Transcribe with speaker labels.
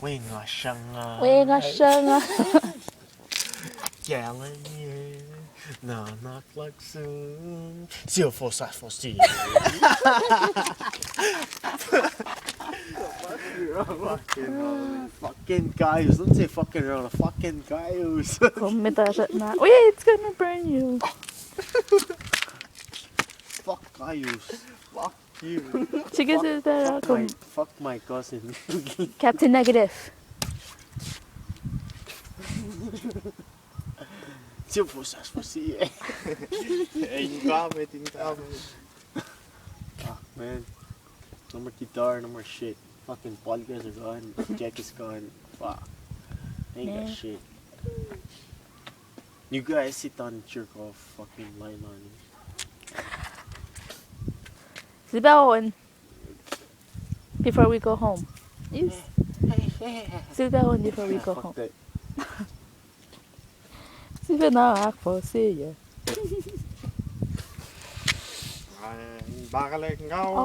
Speaker 1: 喂我生啊，
Speaker 2: 喂我生啊！
Speaker 1: 叫你那flexing，小佛萨佛西。Fucking gaius, don't say fucking ronald, fucking gaius.
Speaker 2: Kommer inte ersätta. Oh yeah, it's gonna burn you.
Speaker 1: Fuck gaius. Fuck you.
Speaker 2: Sige, sluta då.
Speaker 1: Fuck my cousin.
Speaker 2: Captain Negative.
Speaker 1: Siêu phụ sát phụ sĩ. Incoming. Fuck man. No more guitar, no more shit. Fucking podcast are gone. Jack is gone. Fuck. Ain't got shit. You guys sit on jerk off fucking line on me.
Speaker 2: Sibaon. Before we go home. Yes. Sibaon before we go home.
Speaker 1: Fuck that.
Speaker 2: Sibaon for see you.
Speaker 1: Baka like ngao.